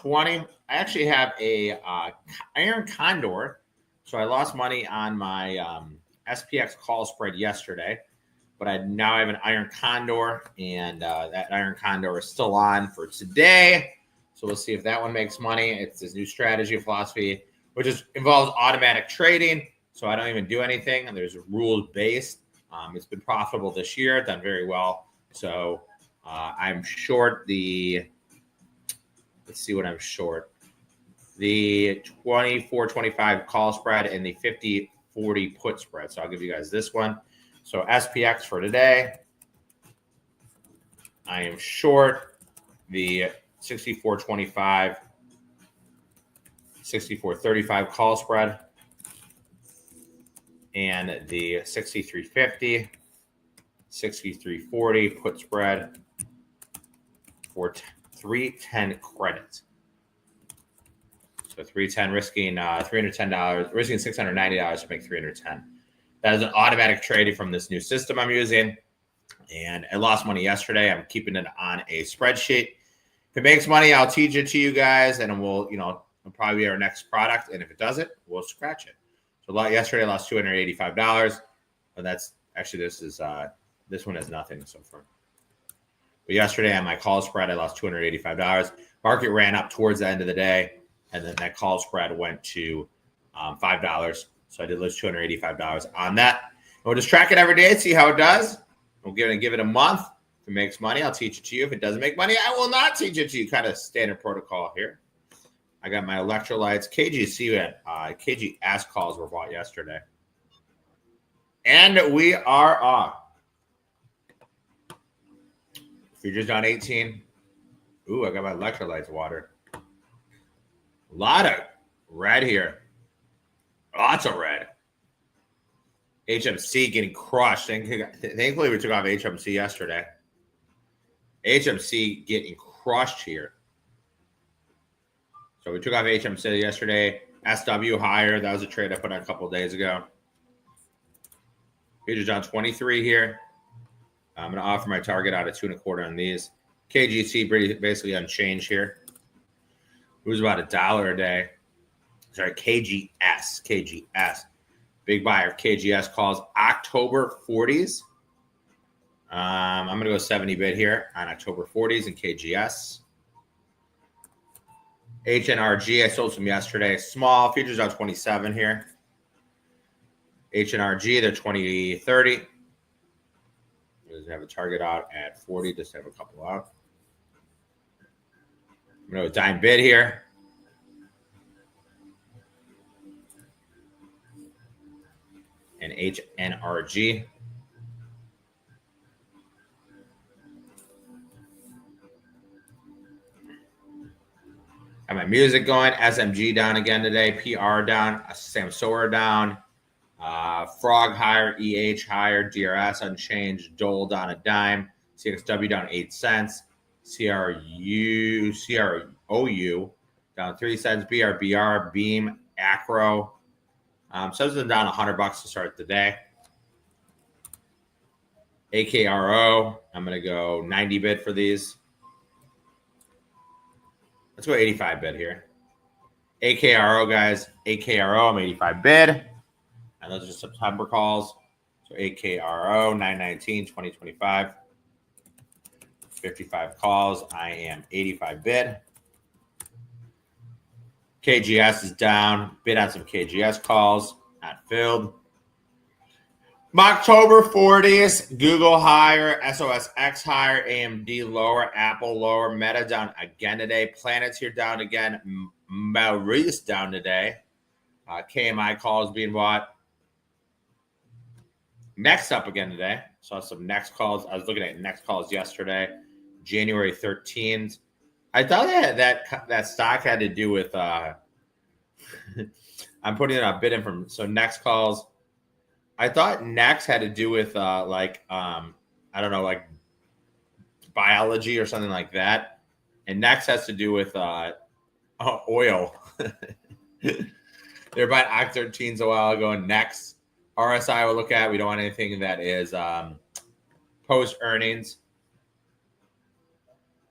20. I actually have a iron condor. So I lost money on my SPX call spread yesterday, but I now have an iron condor, and that iron condor is still on for today. So we'll see if that one makes money. It's this new strategy philosophy, which involves automatic trading. So I don't even do anything. There's rules based. It's been profitable this year, done very well. So I'm short the, let's see what I'm short. The 24-25 call spread and the 50-40 put spread. So I'll give you guys this one. So SPX for today, I am short the 64-25, 64-35 call spread, and the 63-50, 63-40 put spread for 310 credits. So 310 risking $310, risking $690 to make 310. That is an automatic trading from this new system I'm using. And I lost money yesterday. I'm keeping it on a spreadsheet. If it makes money, I'll teach it to you guys, and we'll, it'll probably be our next product. And if it doesn't, we'll scratch it. So yesterday I lost $285. And that's actually, this one has nothing so far. But yesterday on my call spread, I lost $285. Market ran up towards the end of the day, and then that call spread went to $5. So I did lose $285 on that. And we'll just track it every day and see how it does. We'll give it a month. If it makes money, I'll teach it to you. If it doesn't make money, I will not teach it to you. Kind of standard protocol here. I got my electrolytes. KGS calls were bought yesterday. And we are off. Futures down 18. Ooh, I got my electrolytes water. A lot of red here. Lots of red. HMC getting crushed. Thankfully, we took off HMC yesterday. HMC getting crushed here. So we took off HMC yesterday. SW higher. That was a trade I put on a couple of days ago. Futures down 23 here. I'm going to offer my target out at 2.25 on these. KGC basically unchanged here. It was about $1 a day. Sorry, KGS. Big buyer of KGS calls October 40s. I'm going to go 70 bid here on October 40s and KGS. HNRG, I sold some yesterday. Small, futures on 27 here. HNRG, they're 20-30. Just have a target out at 40, just have a couple out. I'm going to go dime bid here. And HNRG. Got my music going. SMG down again today. PR down. Samsora down. Frog higher. EH higher. DRS unchanged. Dole down a dime. CXW down 8 cents. CROU down 3 cents. BRBR, Beam, Acro. Some of them down $100 to start the day. AKRO, I'm going to go 90 bid for these. Let's go 85 bid here. AKRO, guys. AKRO, I'm 85 bid. And those are September calls. So AKRO, 9/19/2025. 55 calls. I am 85 bid. KGS is down. Bid on some KGS calls. Not filled. October 40s. Google higher. SOSX higher. AMD lower. Apple lower. Meta down again today. Planeteer down again. Maurice down today. KMI calls being bought. Next up again today. Saw some next calls. I was looking at next calls yesterday. January 13th. I thought that stock had to do with I'm putting a bid in from next calls. I thought next had to do with I don't know, like biology or something like that. And next has to do with oil. They're buying Oct-13s a while ago, and next RSI we'll look at. We don't want anything that is post earnings.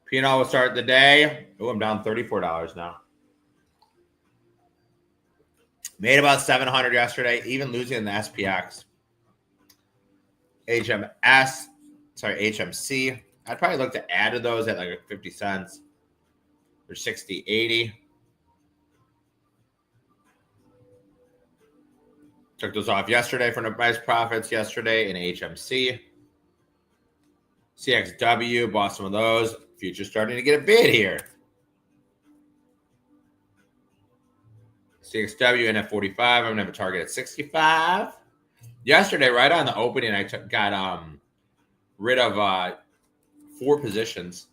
P&L will start the day. Oh, I'm down $34 now. Made about 700 yesterday, even losing in the SPX. HMC. I'd probably look to add to those at like 50 cents or 60, 80. Took those off yesterday for nice profits yesterday in HMC. CXW, bought some of those. Future starting to get a bid here. CXW in at 45. I'm going to have a target at 65. Yesterday, right on the opening, I got rid of 4 positions.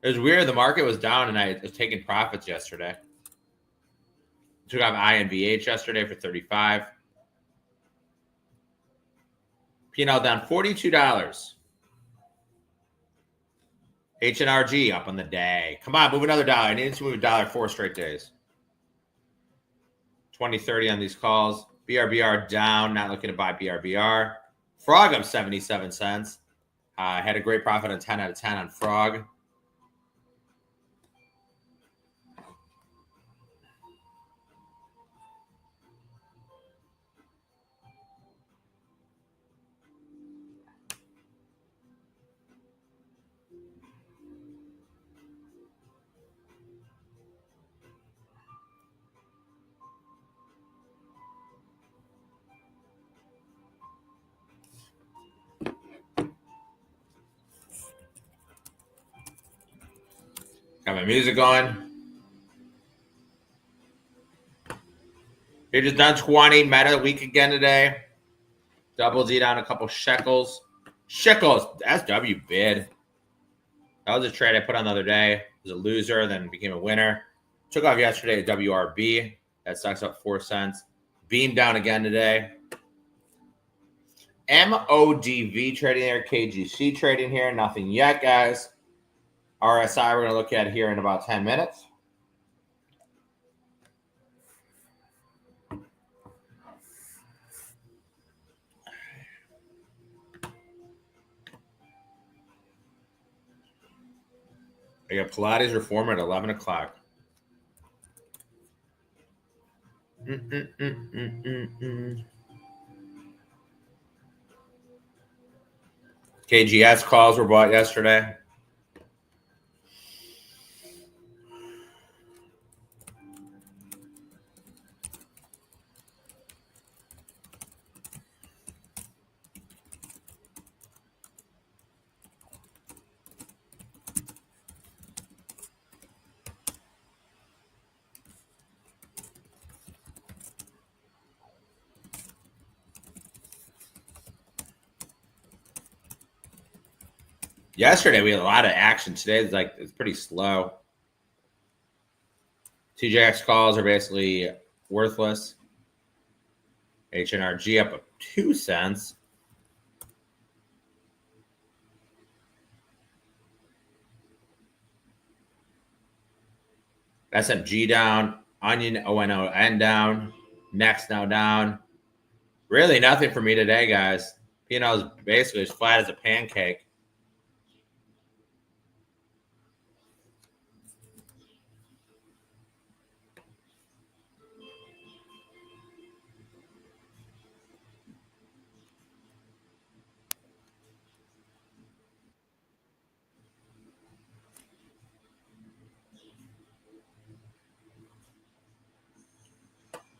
It was weird. The market was down, and I was taking profits yesterday. Took off INVH yesterday for 35. P&L down $42. HNRG up on the day. Come on, move another dollar. I need to move a dollar 4 straight days. 20-30 on these calls. BRBR down. Not looking to buy BRBR. Frog up 77 cents. Had a great profit on 10 out of 10 on Frog. Got my music going. You're just done 20. Meta week again today. Double D down a couple shekels. Shekels. SW bid. That was a trade I put on the other day. It was a loser, then became a winner. Took off yesterday at WRB. That sucks up 4 cents. Beam down again today. MODV trading there. KGC trading here. Nothing yet, guys. RSI we're going to look at here in about 10 minutes. I got Pilates Reformer at 11 o'clock. KGS calls were bought yesterday. Yesterday we had a lot of action. Today it's pretty slow. TJX calls are basically worthless. HNRG up 2 cents. SMG down. Onion, ONON down. Next now down. Really nothing for me today, guys. P&L is basically as flat as a pancake.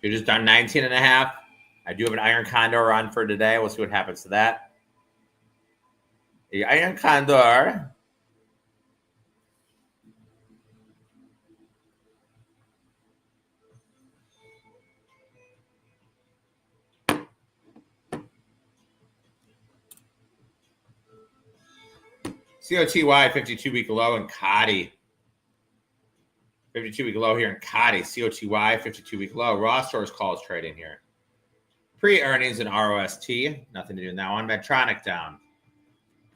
You're just done 19 and a half. I do have an Iron Condor on for today. We'll see what happens to that. The Iron Condor. COTY 52-week low in Cotty. 52-week low here in Cotty. COTY 52-week low. Raw Stores calls trading here. Pre-earnings and ROST. Nothing to do now. On Medtronic down.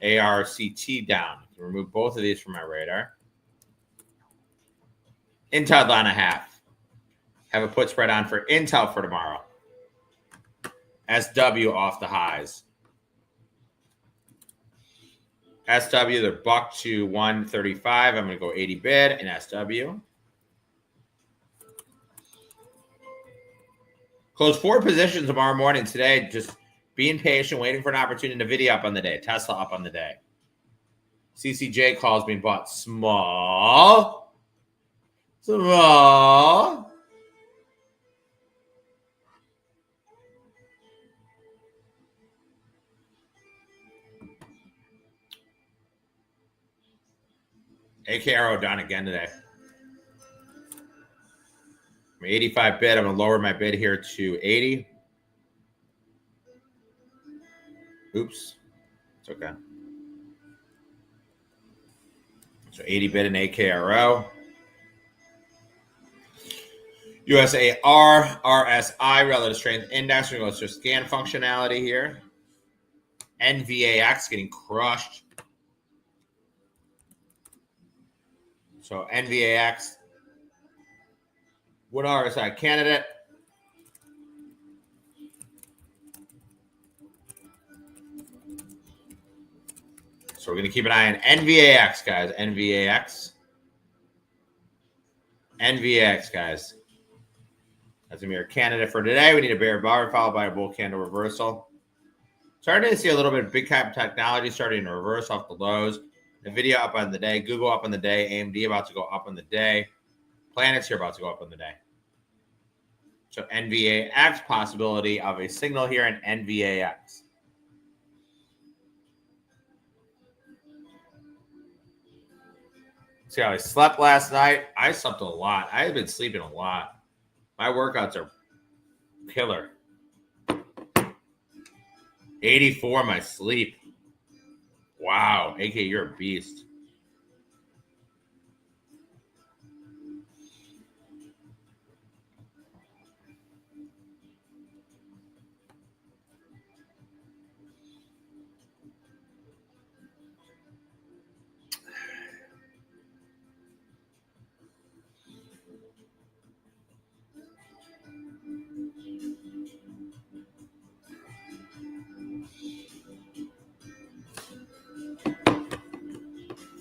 ARCT down. Remove both of these from my radar. Intel down a half. Have a put spread on for Intel for tomorrow. SW off the highs. SW, they're buck to 135. I'm going to go 80 bid in SW. Close 4 positions tomorrow morning. Today, just being patient, waiting for an opportunity. NVIDIA up on the day. Tesla up on the day. CCJ calls being bought small. Small. AKRO down again today. 85 bid. I'm going to lower my bid here to 80. Oops. It's okay. So 80 bid in AKRO. USAR, RSI, relative strength index. We're going to go to scan functionality here. NVAX getting crushed. So NVAX. What RSI candidate? So we're going to keep an eye on NVAX, guys. NVAX. NVAX, guys. That's going to be our candidate for today. We need a bear bar followed by a bull candle reversal. Starting to see a little bit of big cap technology starting to reverse off the lows. NVIDIA up on the day. Google up on the day. AMD about to go up on the day. Planets here about to go up on the day. So NVAX, possibility of a signal here in NVAX. See how I slept last night? I slept a lot. I have been sleeping a lot. My workouts are killer. 84 my sleep. Wow. AK, you're a beast.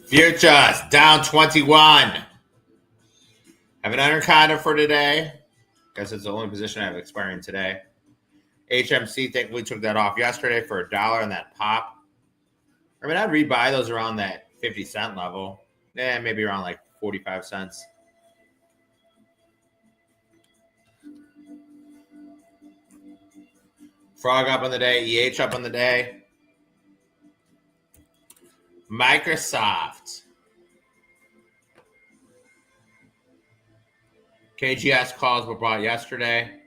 Futures down 21. Have an undercounter for today. Guess it's the only position I have expiring today. HMC, thankfully took that off yesterday for $1 on that pop. I mean, I'd rebuy those around that 50-cent level. Yeah, maybe around like 45 cents. Frog up on the day. EH up on the day. Microsoft. KGS calls were bought yesterday.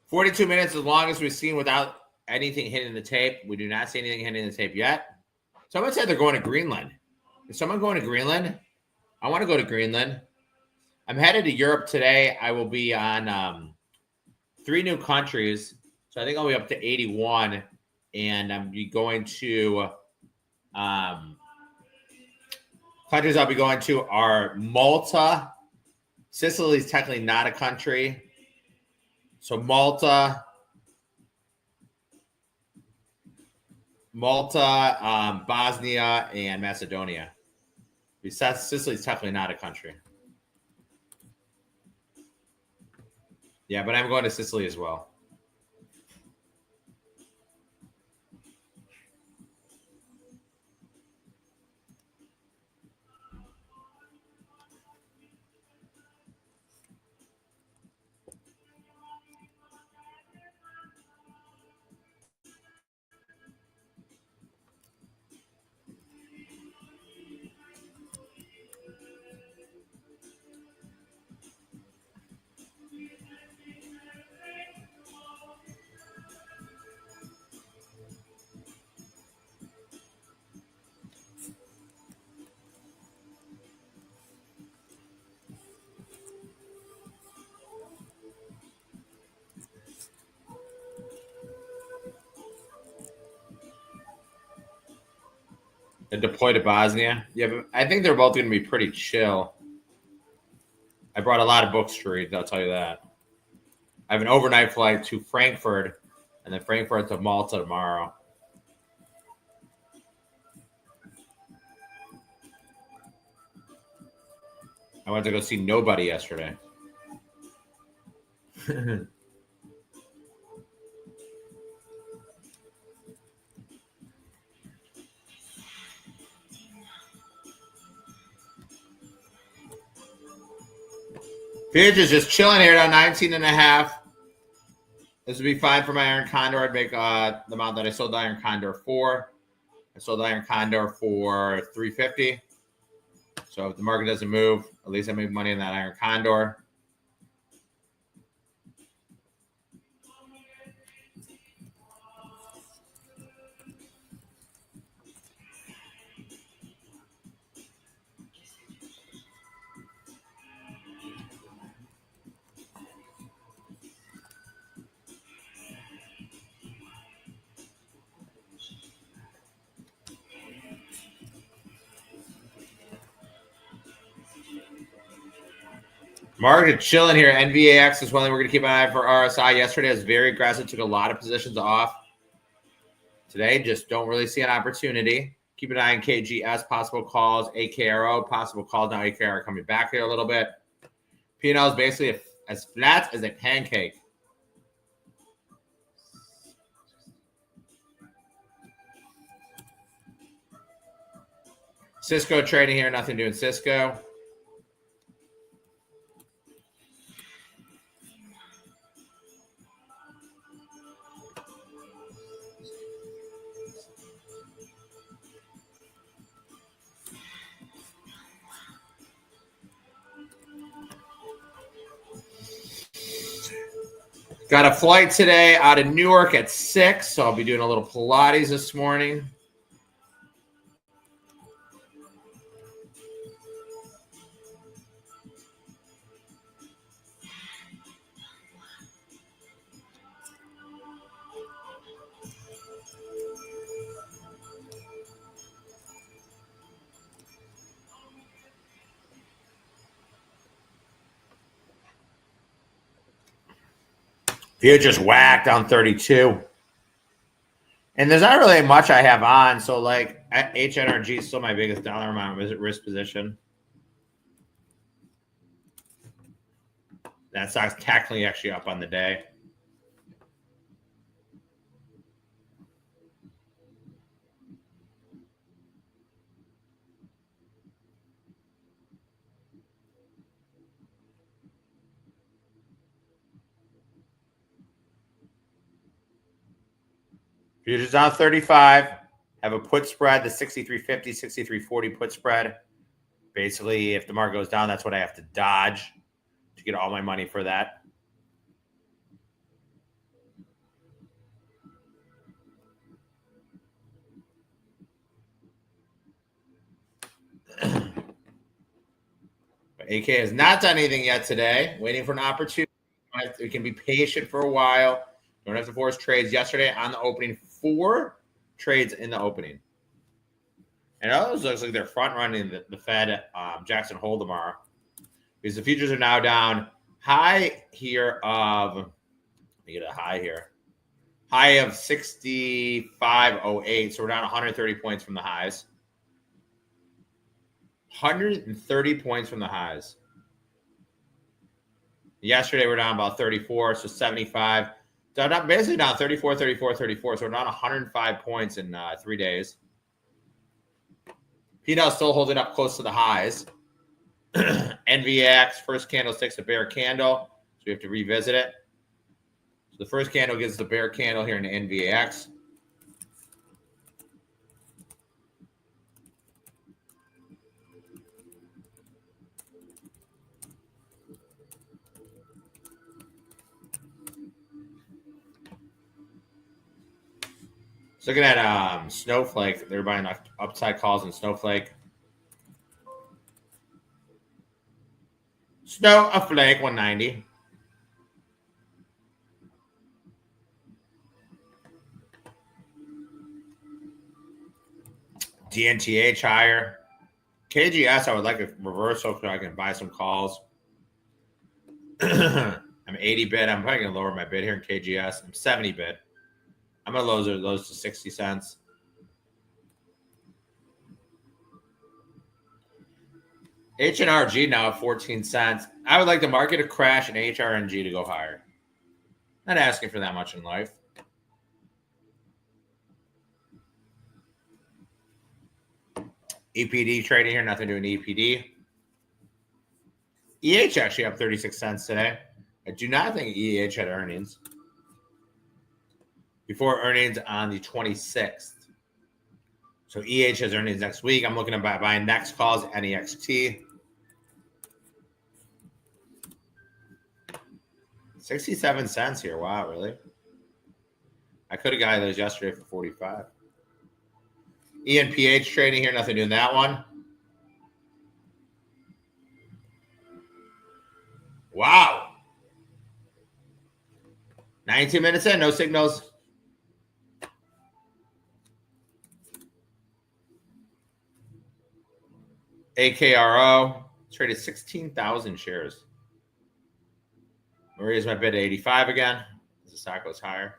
$42 minutes, as long as we've seen without anything hitting the tape. We do not see anything hitting the tape yet. Someone said they're going to Greenland. Is someone going to Greenland? I want to go to Greenland. I'm headed to Europe today. I will be on 3 new countries. So I think I'll be up to 81. And I'm going to countries I'll be going to are Malta. Sicily is technically not a country. So Malta, Bosnia, and Macedonia. Besides, Sicily is technically not a country. Yeah, but I'm going to Sicily as well. and deploy to Bosnia. Yeah, but I think they're both going to be pretty chill. I brought a lot of books to read, I'll tell you that. I have an overnight flight to Frankfurt, and then Frankfurt to Malta tomorrow. I went to go see Nobody yesterday. Futures just chilling here at 19.5. This would be fine for my Iron Condor. I'd make the amount that I sold the Iron Condor for. I sold the Iron Condor for $350. So if the market doesn't move, at least I make money in that Iron Condor. Market chilling here. NVAX is one that we're going to keep an eye for. RSI yesterday was very aggressive, took a lot of positions off. Today, just don't really see an opportunity. Keep an eye on KGS, possible calls, AKRO, possible calls. Now AKRO coming back here a little bit. P&L is basically as flat as a pancake. Cisco trading here, nothing doing Cisco. Got a flight today out of Newark at 6, so I'll be doing a little Pilates this morning. Futures whacked on 32. And there's not really much I have on. So, like, HNRG is still my biggest dollar amount risk position. That stock's technically actually up on the day. Futures down 35. Have a put spread, the 63.50, 63.40 put spread. Basically, if the market goes down, that's what I have to dodge to get all my money for that. But AK has not done anything yet today. Waiting for an opportunity. We can be patient for a while. Don't have to force trades. Yesterday on the opening, 4 trades in the opening. And it always looks like they're front running the Fed Jackson Hole tomorrow, because the futures are now down high here of, let me get a high here, high of 65.08. So we're down 130 points from the highs. 130 points from the highs. Yesterday we're down about 34, so 75. Basically down 34, 34, 34. So we're down 105 points in 3 days. P&L still holding up close to the highs. NVX, first candlestick's a bear candle, so we have to revisit it. So the first candle gives the bear candle here in the NVX. Looking at Snowflake, they're buying upside calls in Snowflake. Snowflake 190. DNTH higher. KGS, I would like a reversal so I can buy some calls. I'm 80 bid. I'm probably going to lower my bid here in KGS. I'm 70 bid. I'm going to lower those to 60 cents. HNRG now at 14 cents. I would like the market to crash and HRNG to go higher. Not asking for that much in life. EPD trading here, nothing doing EPD. EH actually up 36 cents today. I do not think EH had earnings. Before earnings on the 26th. So EH has earnings next week. I'm looking at buying next calls, NEXT. 67 cents here. Wow, really? I could have got those yesterday for 45. ENPH trading here, nothing doing that one. Wow. 92 minutes in, no signals. AKRO traded 16,000 shares. Maria's my bid at 85 again. The stock goes higher.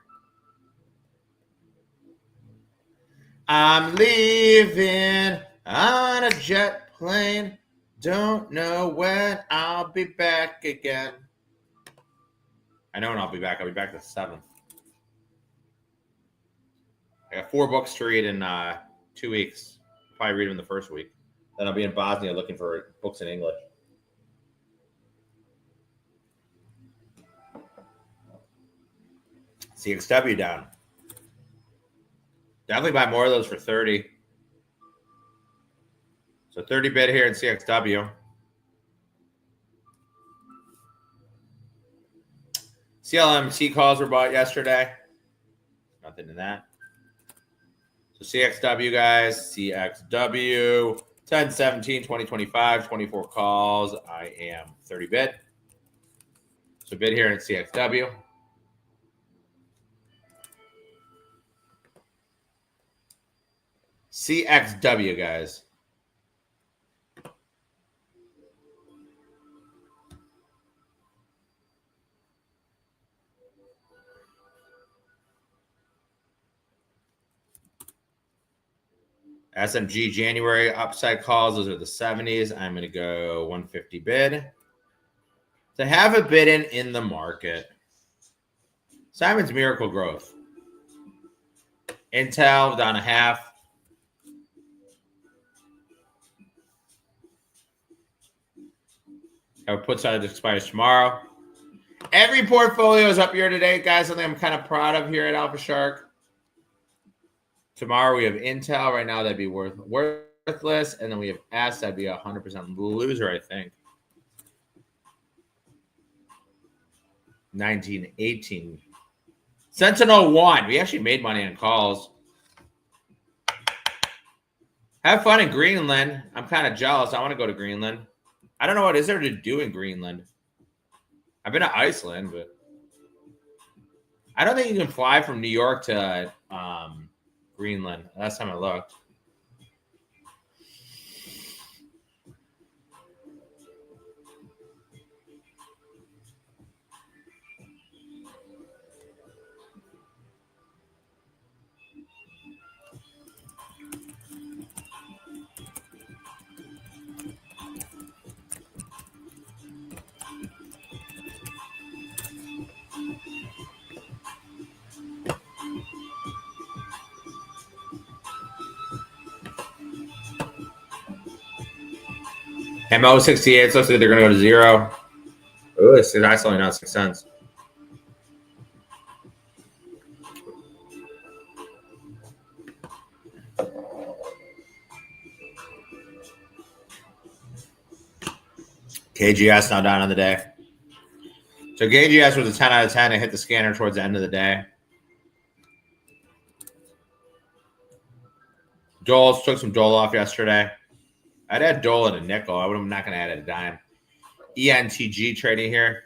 I'm leaving on a jet plane. Don't know when I'll be back again. I know when I'll be back. I'll be back the 7th. I got 4 books to read in 2 weeks. Probably read them the first week. Then I'll be in Bosnia looking for books in English. CXW down. Definitely buy more of those for 30. So 30 bid here in CXW. CLMC calls were bought yesterday. Nothing in that. So CXW, guys. CXW. 10/17/2025. 24 calls. I am 30 bid. So bid here in CXW. CXW, guys. SMG January upside calls. Those are the 70s. I'm going to go 150 bid. To have a bid in the market. Simon's Miracle Growth. Intel down a half. Our put side expires tomorrow. Every portfolio is up here today, guys. Something I'm kind of proud of here at Alpha Shark. Tomorrow we have Intel. Right now that'd be worthless. And then we have S. That'd be 100% loser, I think. 1918. Sentinel 1. We actually made money on calls. Have fun in Greenland. I'm kind of jealous. I want to go to Greenland. I don't know what is there to do in Greenland. I've been to Iceland, but I don't think you can fly from New York to Greenland. Last time I looked. MO68 looks like they're going to go to 0. Oh, it's nice, only now 6 cents. KGS now down on the day. So KGS was a 10 out of 10. It hit the scanner towards the end of the day. Dole took some Dole off yesterday. I'd add Dole at a nickel. I'm not going to add it a dime. ENTG trading here.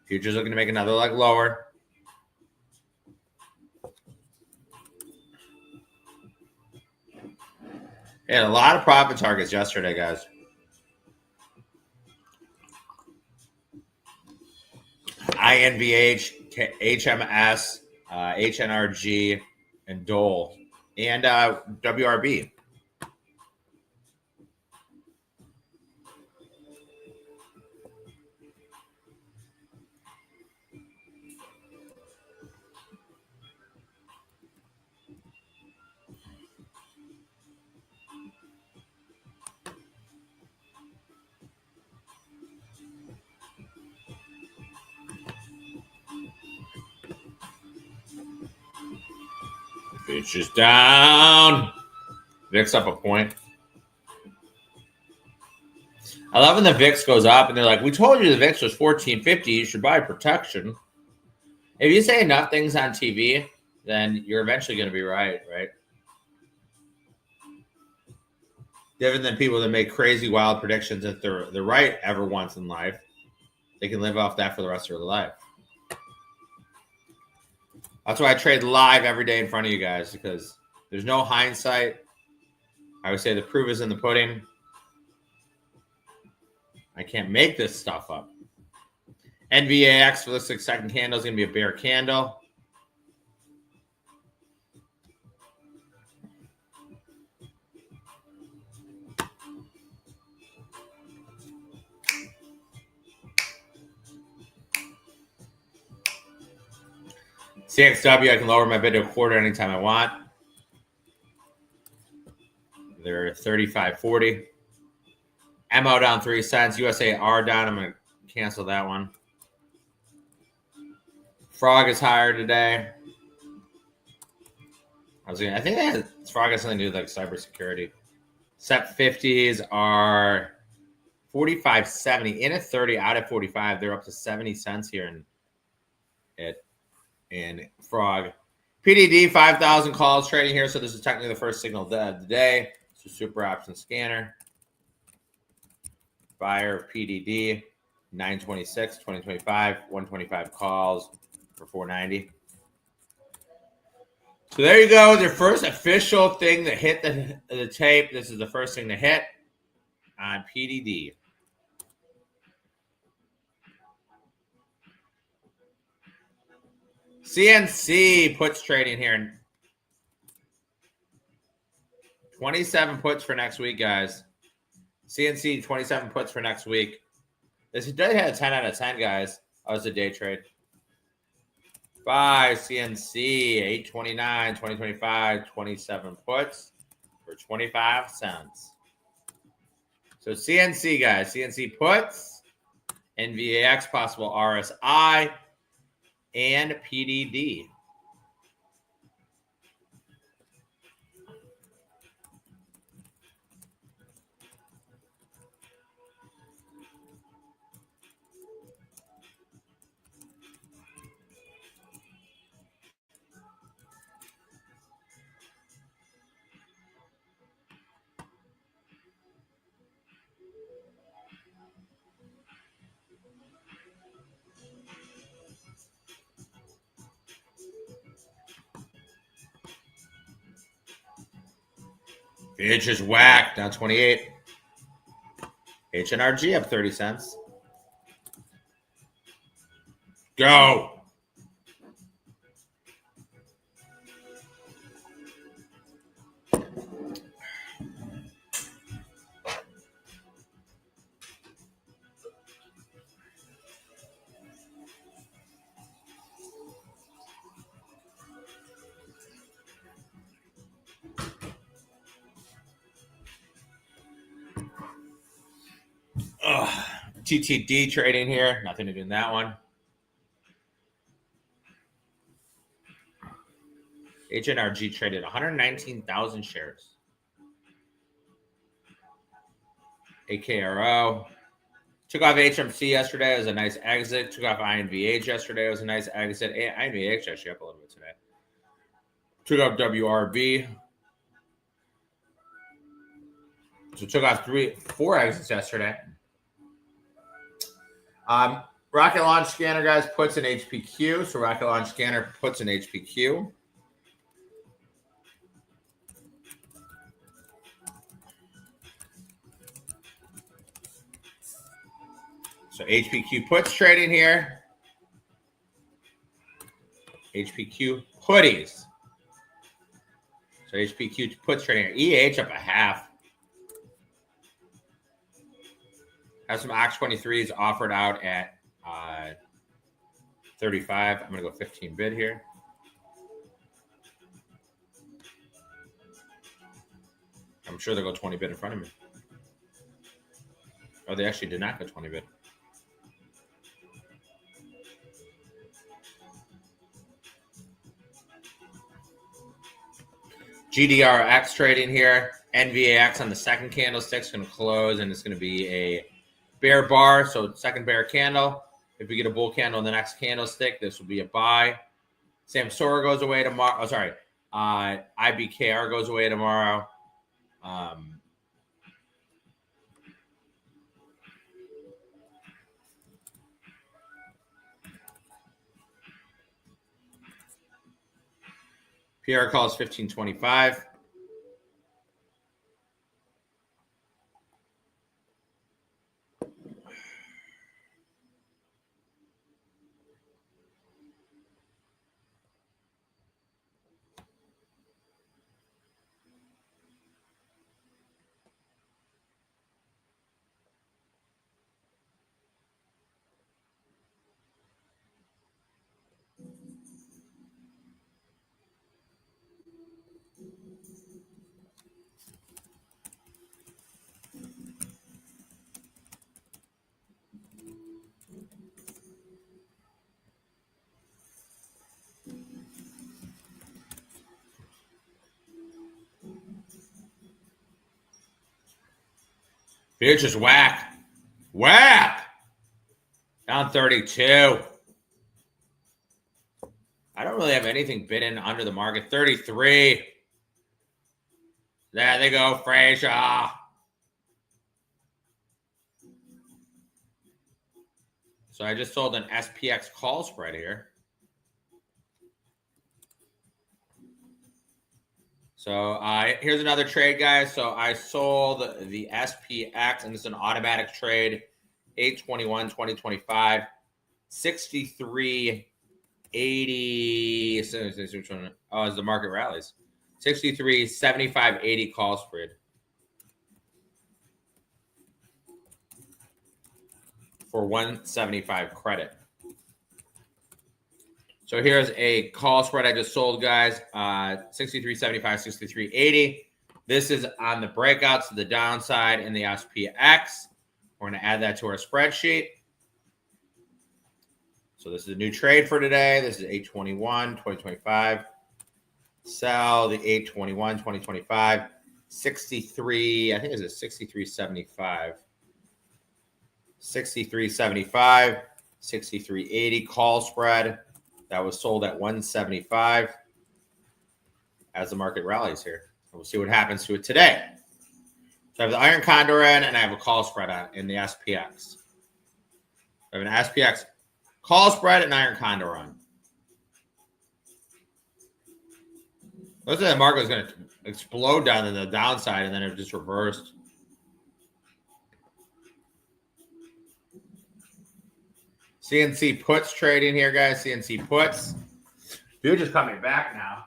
Futures looking to make another leg lower. Yeah, a lot of profit targets yesterday, guys. INVH, HMS, HNRG, and Dole, and WRB. Futures down. VIX up a point. I love when the VIX goes up and they're like, we told you the VIX was 1450. You should buy protection. If you say enough things on TV, then you're eventually going to be right, right? Different than people that make crazy, wild predictions. If they're right ever once in life, they can live off that for the rest of their life. That's why I trade live every day in front of you guys, because there's no hindsight. I would say the proof is in the pudding. I can't make this stuff up. NVAX for this second candle is going to be a bear candle. CXW, I can lower my bid to a quarter anytime I want. They're 35.40. MO down 3 cents. USAR down. I'm going to cancel that one. Frog is higher today. I think Frog has something to do with like cybersecurity. SEP 50s are 45.70 in at 30, out at 45. They're up to 70 cents here in Frog. PDD 5,000 calls trading here, so this is technically the first signal of the day. So super option scanner. Buyer PDD 926 2025 125 calls for 490. So there you go. Their first official thing that hit the tape. This is the first thing to hit on PDD. CNC puts trading here. 27 puts for next week, guys. CNC 27 puts for next week. This did have a 10 out of 10, guys. That was a day trade. Buy CNC 829 2025 27 puts for 25 cents. So CNC, guys, CNC puts, NVAX, possible RSI, and PDD. It's just whack, down 28. HNRG up 30 cents. Go. TTD trading here. Nothing to do in that one. HNRG traded 119,000 shares. AKRO. Took off HMC yesterday. It was a nice exit. Took off INVH yesterday. It was a nice exit. INVH actually up a little bit today. Took off WRB. So took off 4 exits yesterday. Rocket Launch Scanner, guys, puts in HPQ. So Rocket Launch Scanner puts in HPQ. So HPQ puts trading here. HPQ hoodies. So HPQ puts trading here. EH up a half. Have some Ox 23s offered out at 35. I'm going to go 15 bid here. I'm sure they'll go 20 bid in front of me. Oh, they actually did not go 20 bid. GDRX trading here. NVAX on the second candlestick is going to close, and it's going to be a bear bar. So second bear candle. If we get a bull candle in the next candlestick, this will be a buy. Samsora goes away tomorrow. Oh, sorry. IBKR goes away tomorrow. PR calls 1525. Here's just whack. Whack! Down 32. I don't really have anything bidden under the market. 33. There they go, Frazier. So I just sold an SPX call spread here. So here's another trade, guys. So I sold the SPX, and it's an automatic trade. 8/21, 2025. 63.80. Oh, as the market rallies. 63.75.80 call spread. For 175 credit. So here's a call spread I just sold, guys. 63.75, 63.80. This is on the breakouts to the downside in the SPX. We're going to add that to our spreadsheet. So this is a new trade for today. This is 8/21, 2025. Sell the 8/21, 2025. 63, I think it's a 63.75. 63.75, 63.80 call spread. That was sold at 175 as the market rallies here. We'll see what happens to it today. So I have the iron condor in, and I have a call spread on in the SPX. I have an SPX call spread and iron condor on. Looks like the market was going to explode down to the downside, and then it just reversed. CNC puts trading here, guys. CNC puts. Dude just coming back now.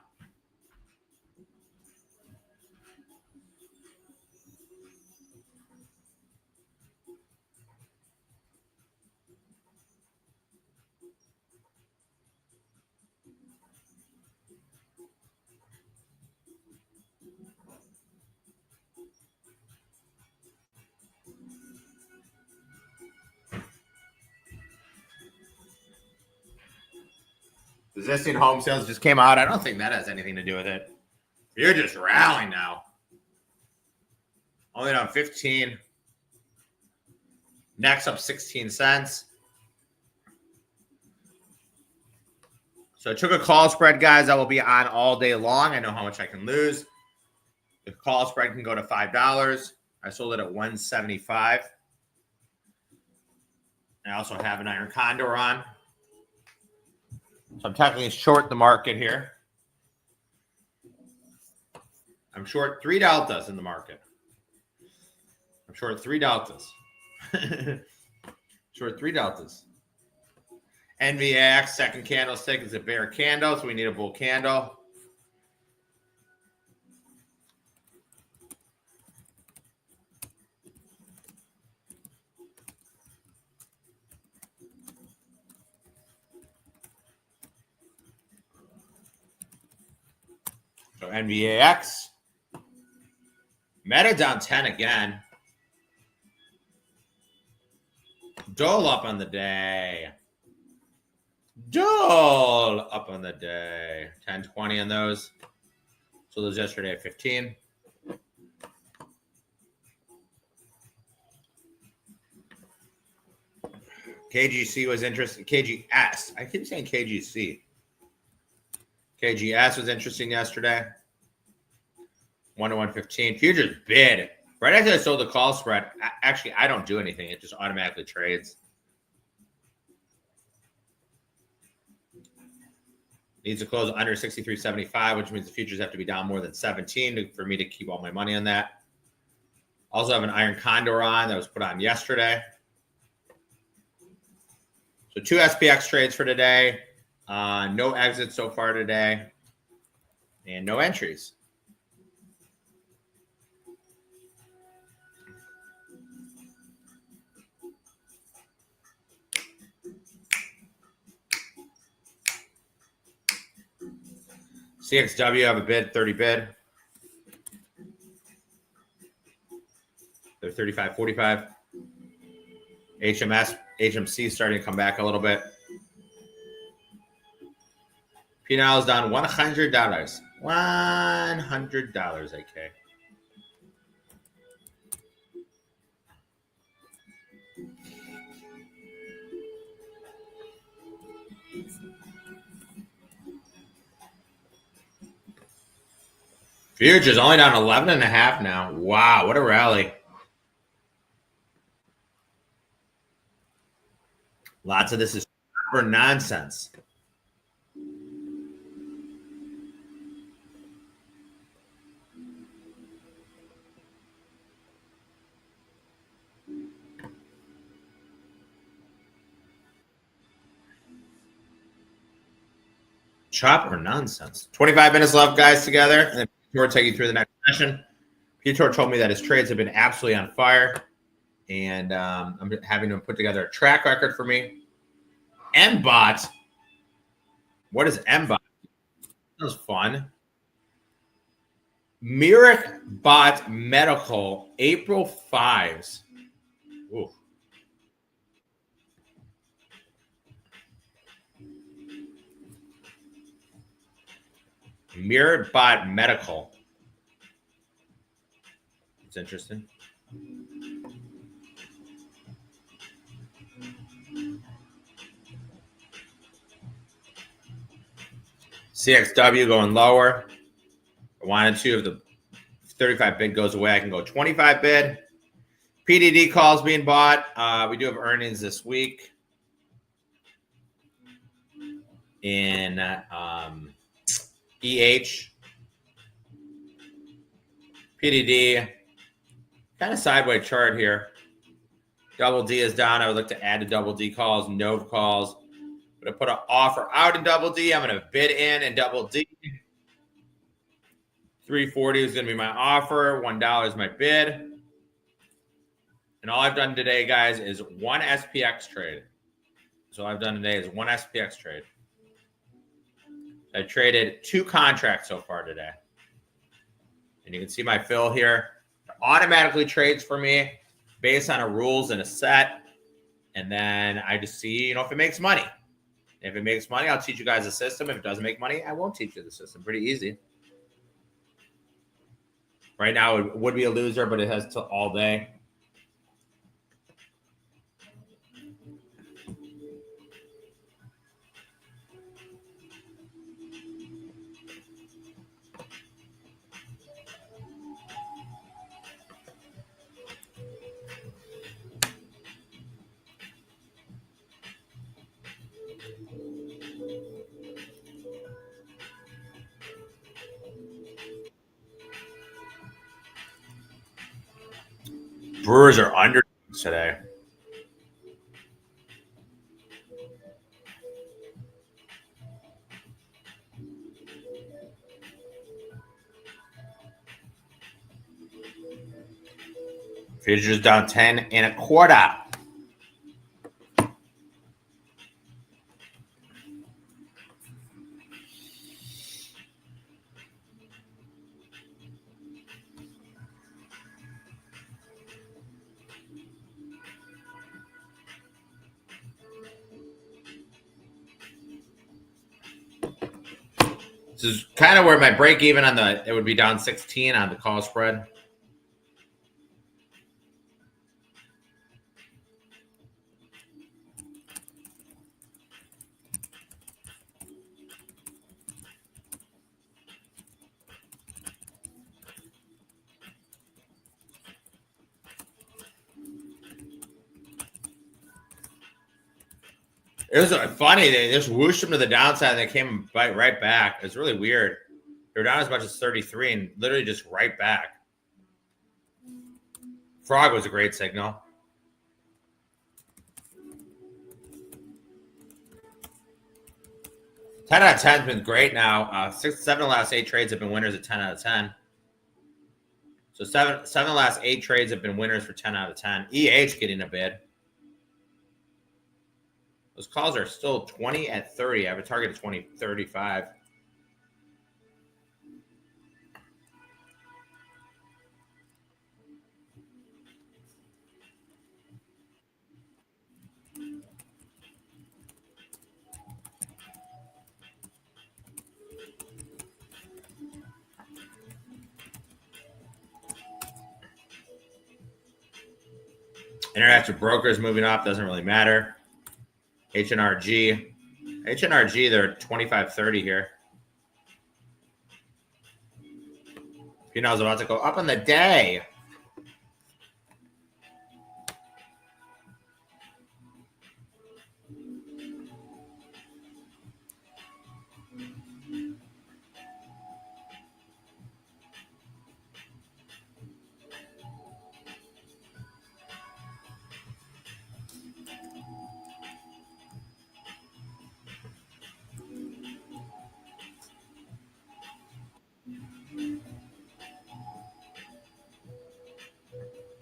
Existing home sales just came out. I don't think that has anything to do with it. You're just rallying now. Only down 15. Next up 16 cents. So I took a call spread, guys. That will be on all day long. I know how much I can lose. The call spread can go to $5. I sold it at 175. I also have an iron condor on. So I'm technically short the market here. I'm short 3 deltas in the market. I'm short 3 deltas. Short 3 deltas. NVX, second candlestick is a bear candle, so we need a bull candle. So NVAX. Meta down 10 again. Dole up on the day. Dole up on the day. 10-20 on those. So those yesterday at 15. KGC was interesting. KGS. I keep saying KGC. KGS was interesting yesterday. 1 to 115. Futures bid. Right after I sold the call spread, actually, I don't do anything. It just automatically trades. Needs to close under 63.75, which means the futures have to be down more than 17 for me to keep all my money on that. Also have an iron condor on that was put on yesterday. So 2 SPX trades for today. No exits so far today. And no entries. CXW have a bid, 30 bid. They're 35.45. HMC starting to come back a little bit. P&L is down $100. $100, AK. Futures only down 11.5 now. Wow, what a rally. Lots of this is for nonsense. Chop or nonsense. 25 minutes left, guys, together. And then we'll take you through the next session. Peter told me that his trades have been absolutely on fire. And I'm having him put together a track record for me. MBOT. What is MBOT? That was fun. Myrick Bot Medical, April 5s. Ooh. Myrick Bot Medical. It's interesting. CXW going lower. I wanted to. If the 35 bid goes away, I can go 25 bid. PDD calls being bought. We do have earnings this week in EH. PDD, kind of sideways chart here. Double D is down. I would look to add to double D calls, Nove calls. I'm going to put an offer out in double D. I'm going to bid in double D. 340 is going to be my offer. $1 is my bid. And all I've done today, guys, is one SPX trade. So all I've done today is one SPX trade. I traded 2 contracts so far today. And you can see my fill here. It automatically trades for me based on a rules and a set. And then I just see, if it makes money. If it makes money, I'll teach you guys the system. If it doesn't make money, I won't teach you the system. Pretty easy. Right now, it would be a loser, but it has till all day. Brewers are under today. Futures down 10.25. This is kind of where my break even on it would be down 16 on the call spread. It was funny. They just whooshed them to the downside and they came right back. It's really weird. They were down as much as 33 and literally just right back. Frog was a great signal. Ten out of 10 has been great now. 7 of the last 8 trades have been winners at 10 out of 10. So 7 of the last 8 trades have been winners for 10 out of 10. EH getting a bid. Those calls are still 20 at 30. I have a target of 20, 35. Interactive brokers moving up, doesn't really matter. HNRG, they're 25.30 here. Pinot's about to go up on the day.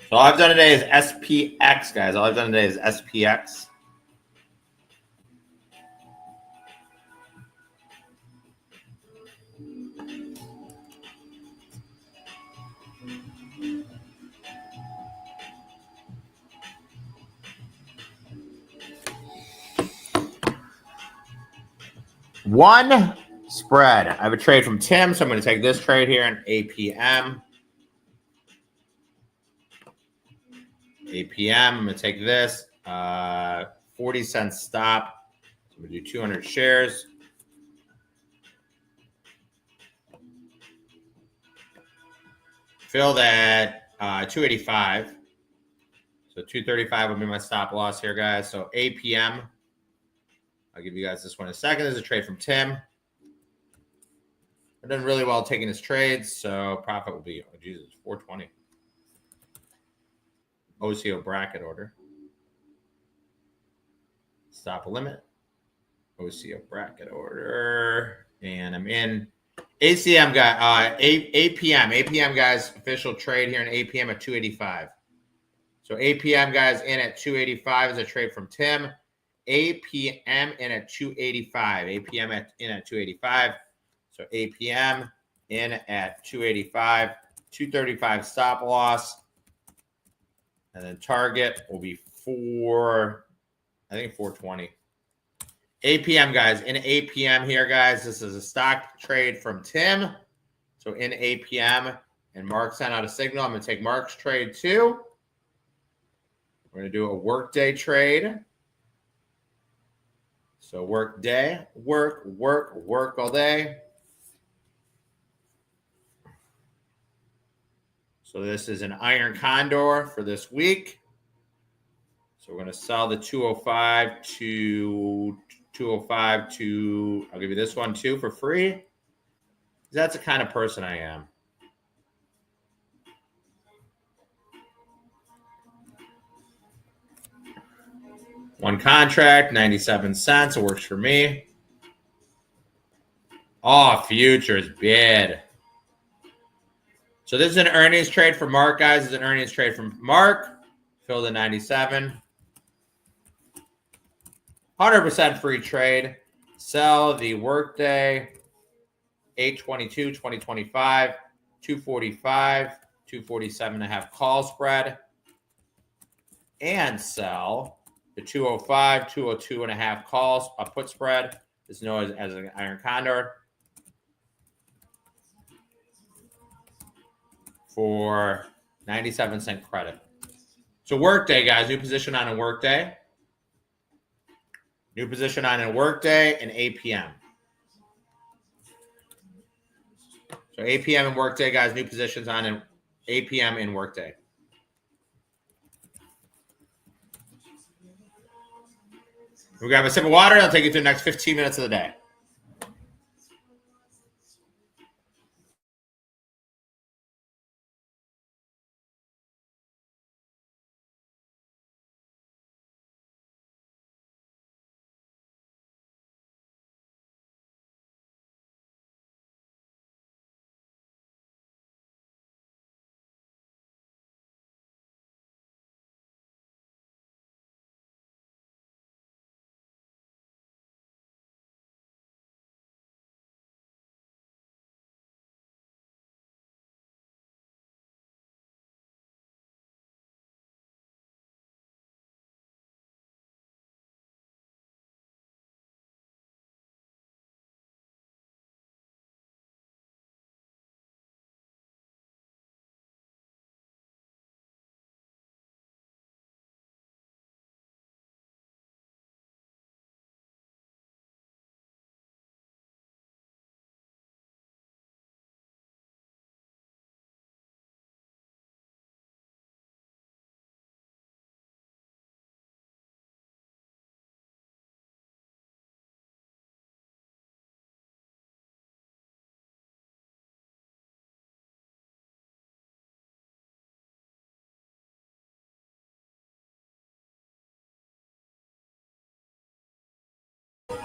So all I've done today is SPX, guys. All I've done today is SPX. One spread. I have a trade from Tim, so I'm going to take this trade here in APM. I'm going to take this. 40-cent stop. So I'm going to do 200 shares. Fill that 285. So 235 will be my stop loss here, guys. So APM. I'll give you guys this one in a second. This is a trade from Tim. I've done really well taking his trades, so profit will be, oh Jesus, 420. OCO bracket order. Stop limit. OCO bracket order. And I'm in. ACM got APM. APM, guys, official trade here in APM at 285. So APM, guys, in at 285 is a trade from Tim. APM in at 285. APM in at 285. So APM in at 285. 235 stop loss. And then target will be 420. APM, guys. In APM here, guys. This is a stock trade from Tim. So in APM, and Mark sent out a signal. I'm going to take Mark's trade too. We're going to do a workday trade. So work day, work all day. So this is an iron condor for this week. So we're going to sell the 205 to 205 to, I'll give you this one too for free. That's the kind of person I am. One contract, 97 cents. It works for me. Oh, futures bid. So this is an earnings trade for Mark, guys. This is an earnings trade from Mark. Fill the 97. 100% free trade. Sell the workday 8/22, 2025, 245, 247.5 call spread. And sell the 205, 202.5 calls, a put spread. This is known as an iron condor. For 97-cent credit. So workday, guys, new position on a workday. New position on a workday and APM. So APM and workday, guys, new positions on an APM and workday. We'll grab a sip of water. I'll take you through the next 15 minutes of the day.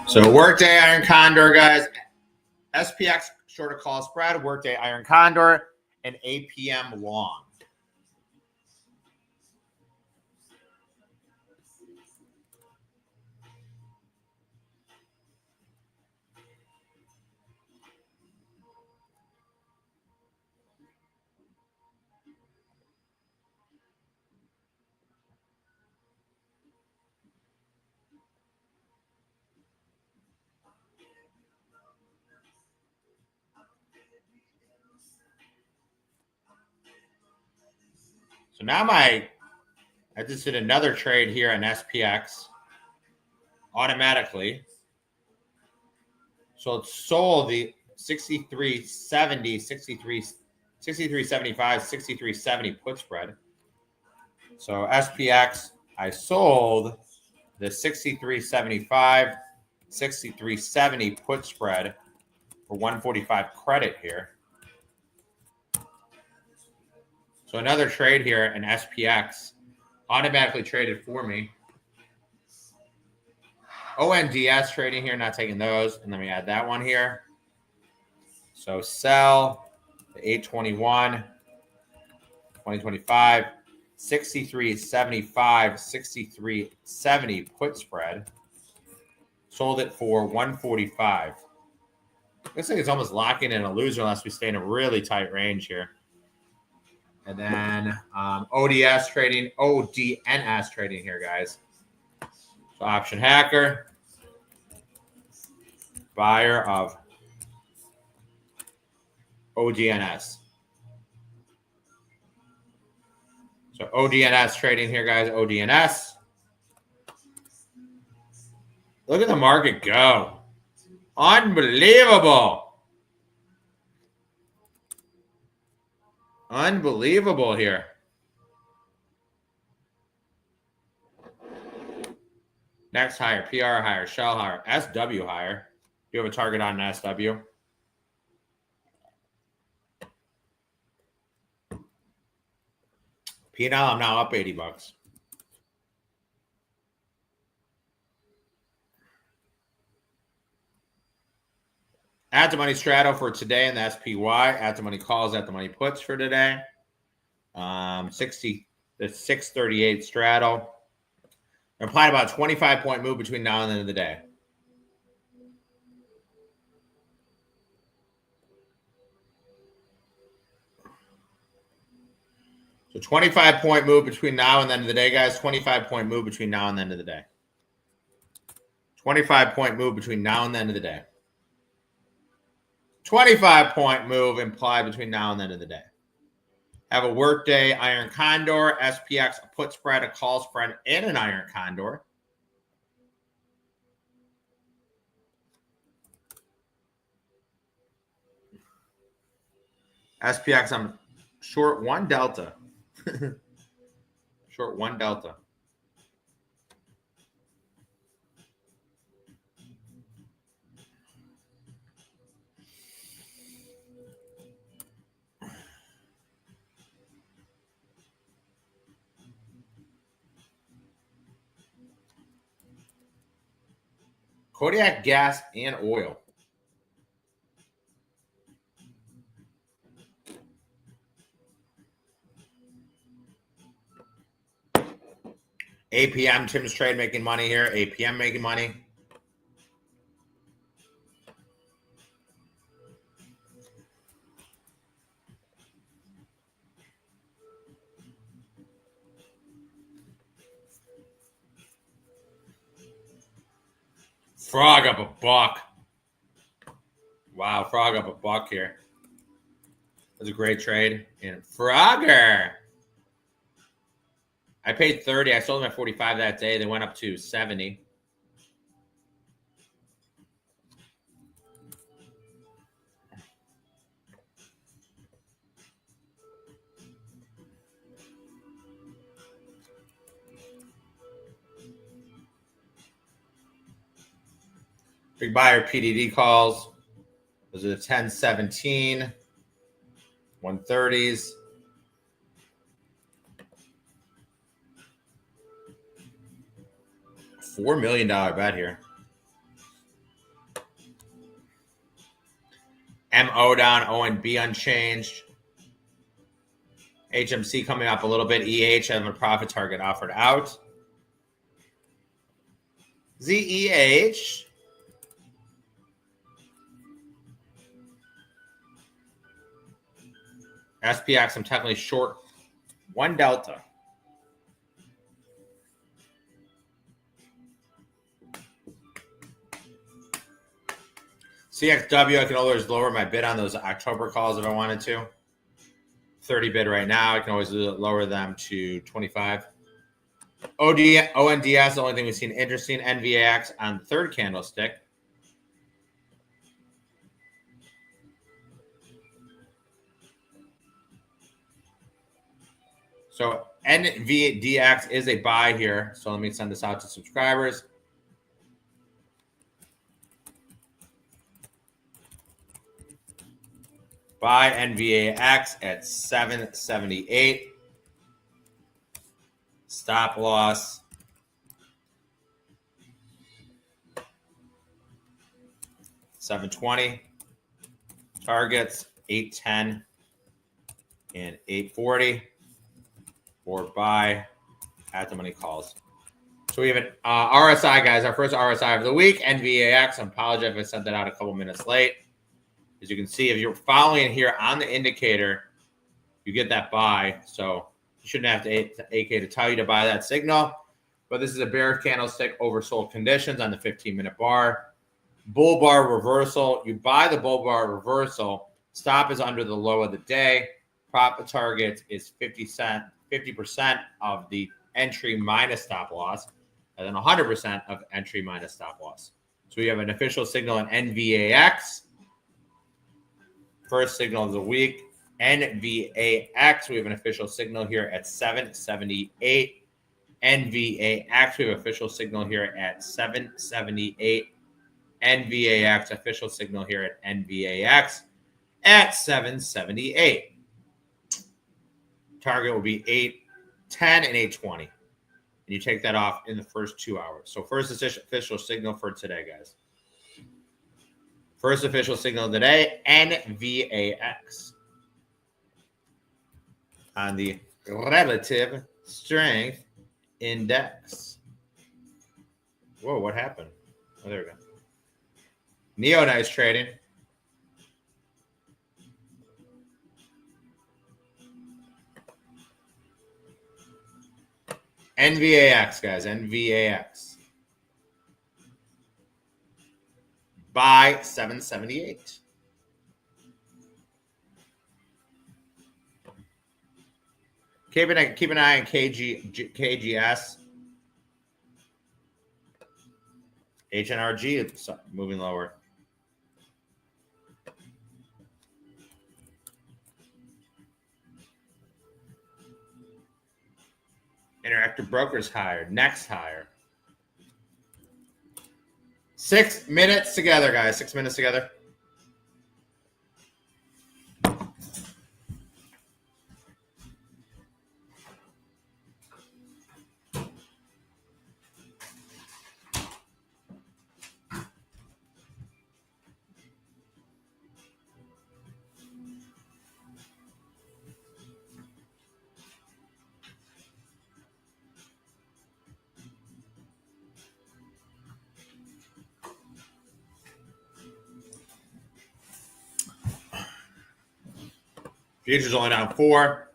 So workday iron condor, guys. SPX shorter call spread, workday iron condor, and APM long. So now I just did another trade here on SPX automatically. So it sold the 63.70, 63.75, 63.70 put spread. So SPX, I sold the 63.75, 63.70 put spread for 145 credit here. So another trade here in SPX automatically traded for me. ONDS trading here, not taking those. And let me add that one here. So sell the 821, 2025, 63.75, 63.70 put spread. Sold it for 145. Looks like it's almost locking in a loser unless we stay in a really tight range here. And then ODS trading, ODNS trading here, guys. So option hacker, buyer of ODNS. So ODNS trading here, guys. ODNS. Look at the market go. Unbelievable. Unbelievable here. Next higher, PR higher, shell higher, SW higher. Do you have a target on an SW? P&L, I'm now up $80. At the money straddle for today in the SPY. At the money calls, at the money puts for today. The 638 straddle. They're implying about a 25-point move between now and the end of the day. So 25-point move between now and the end of the day, guys. 25-point move between now and the end of the day. 25-point move between now and the end of the day. 25-point move implied between now and the end of the day. Have a workday iron condor, SPX, a put spread, a call spread, and an iron condor. SPX, I'm short 1 delta. Short 1 delta. Kodiak gas and oil. APM, Tim's trade making money here. APM making money. Frog up a buck. Wow, frog up a buck here. That's a great trade. And Frogger. I paid 30. I sold them at 45 that day. They went up to 70. Big buyer PDD calls. Those are the 10-17, 130s. $4 million bet here. MO down, O and B unchanged. HMC coming up a little bit. EH having a profit target offered out. ZEH. SPX, I'm technically short 1 delta. CXW, I can always lower my bid on those October calls if I wanted to. 30 bid right now. I can always lower them to 25. ONDS, the only thing we've seen interesting. NVAX on the third candlestick. So NVDX is a buy here. So let me send this out to subscribers. Buy NVAX at 778. Stop loss. $720. Targets 810 and 840. Or buy at the money calls. So we have an RSI, guys. Our first RSI of the week, NVAX. I apologize if I sent that out a couple minutes late. As you can see, if you're following here on the indicator, you get that buy. So you shouldn't have to AK to tell you to buy that signal. But this is a bearish candlestick, oversold conditions on the 15-minute bar. Bull bar reversal. You buy the bull bar reversal. Stop is under the low of the day. Profit target is 50% of the entry minus stop loss, and then 100% of entry minus stop loss. So we have an official signal in NVAX. First signal of the week, NVAX. We have an official signal here at 778. NVAX. We have official signal here at 778. NVAX. Official signal here at NVAX at 778. Target will be 810 and 820. And you take that off in the first 2 hours. So first official signal for today, guys. First official signal today, NVAX. On the relative strength index. Whoa, what happened? Oh, there we go. Neo, nice trading. NVAX, guys, NVAX. Buy 778. Keep an eye on KGS. HNRG moving lower. Interactive Brokers higher. Next higher. 6 minutes together, guys. 6 minutes together. Futures only down 4.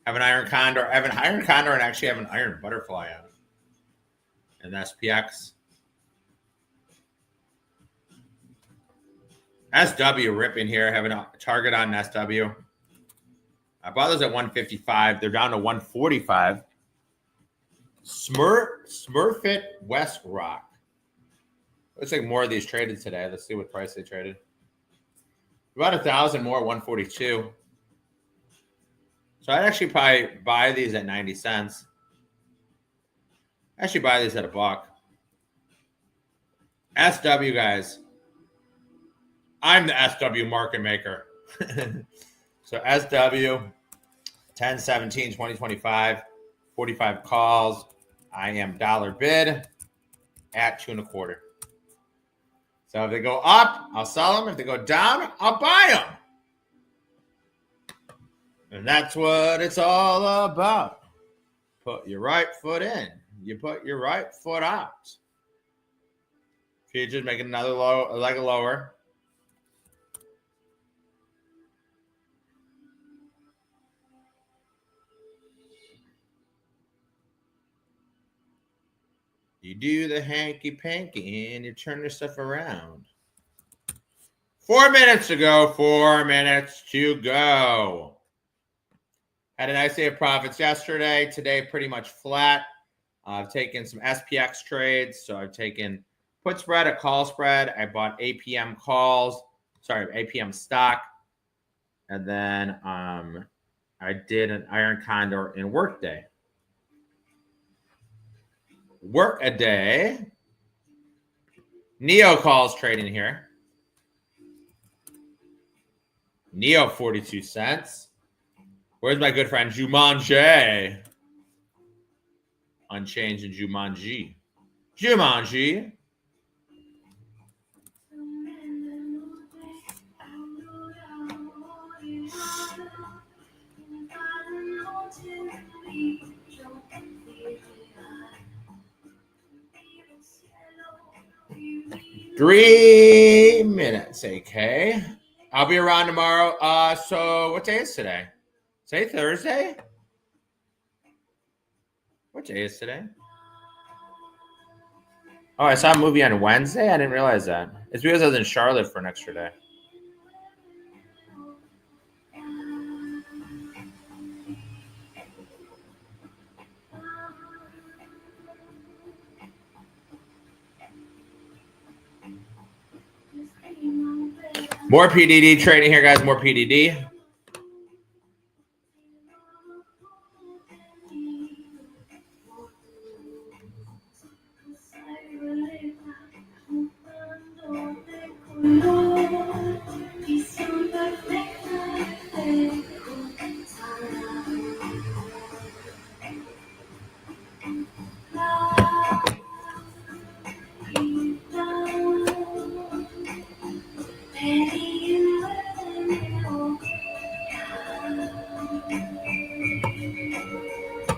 Have an iron condor. I have an iron condor and actually have an iron butterfly on it. And SPX. SW ripping here. Having a target on SW. I bought those at 155. They're down to 145. Smurfit West Rock. Looks like more of these traded today. Let's see what price they traded. About 1,000 more, 142. So I'd actually probably buy these at 90 cents. Actually buy these at $1. SW, guys. I'm the SW market maker. So SW, 10/17, 2025, 45 calls. I am dollar bid at 2.25. So if they go up, I'll sell them. If they go down, I'll buy them. And that's what it's all about. Put your right foot in. You put your right foot out. Futures making another low, like a lower. You do the hanky-panky and you turn your stuff around. 4 minutes to go. 4 minutes to go. Had a nice day of profits yesterday. Today, pretty much flat. I've taken some SPX trades. So I've taken put spread, a call spread. I bought APM calls. Sorry, APM stock. And then I did an iron condor in workday. Work a day. Neo calls trading here. Neo 42 cents. Where's my good friend Jumanji? Unchanged in Jumanji. Jumanji. Three minutes, AK. I'll be around tomorrow. So what day is today? Today Thursday? What day is today? Oh, I saw a movie on Wednesday? I didn't realize that. It's because I was in Charlotte for an extra day. More PDD trading here, guys. More PDD.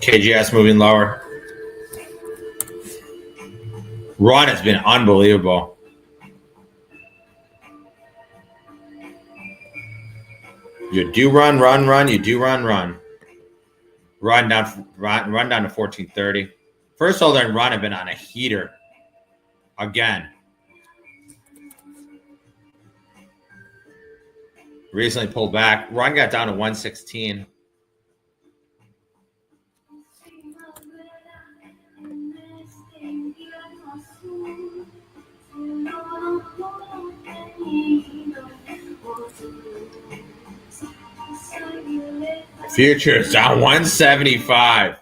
KGS moving lower. Run has been unbelievable. You do run. You do run. Run down to 1430. First holder and run have been on a heater. Again. Recently pulled back. Run got down to 116. Futures down 175.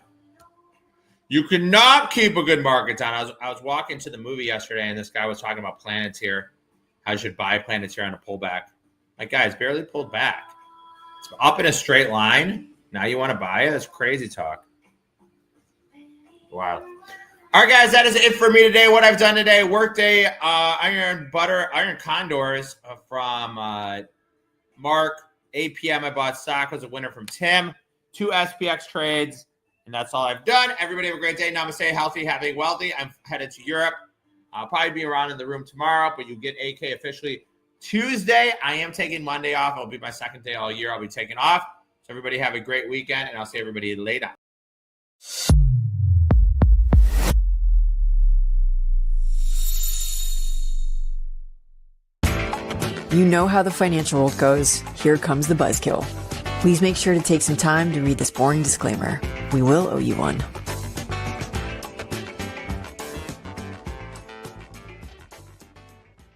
You cannot keep a good market down. I was walking to the movie yesterday, and this guy was talking about Planeteer. How you should buy Planeteer on a pullback. Like, guys, barely pulled back. It's up in a straight line. Now you want to buy it? That's crazy talk. Wow. All right, guys, that is it for me today. What I've done today, workday, iron condors from Mark. 8 p.m. I bought stock. Was a winner from Tim. 2 SPX trades. And that's all I've done. Everybody have a great day. Namaste, healthy, happy, wealthy. I'm headed to Europe. I'll probably be around in the room tomorrow, but you get AK officially Tuesday. I am taking Monday off. It'll be my second day all year. I'll be taking off. So everybody have a great weekend, and I'll see everybody later. You know how the financial world goes. Here comes the buzzkill. Please make sure to take some time to read this boring disclaimer. We will owe you one.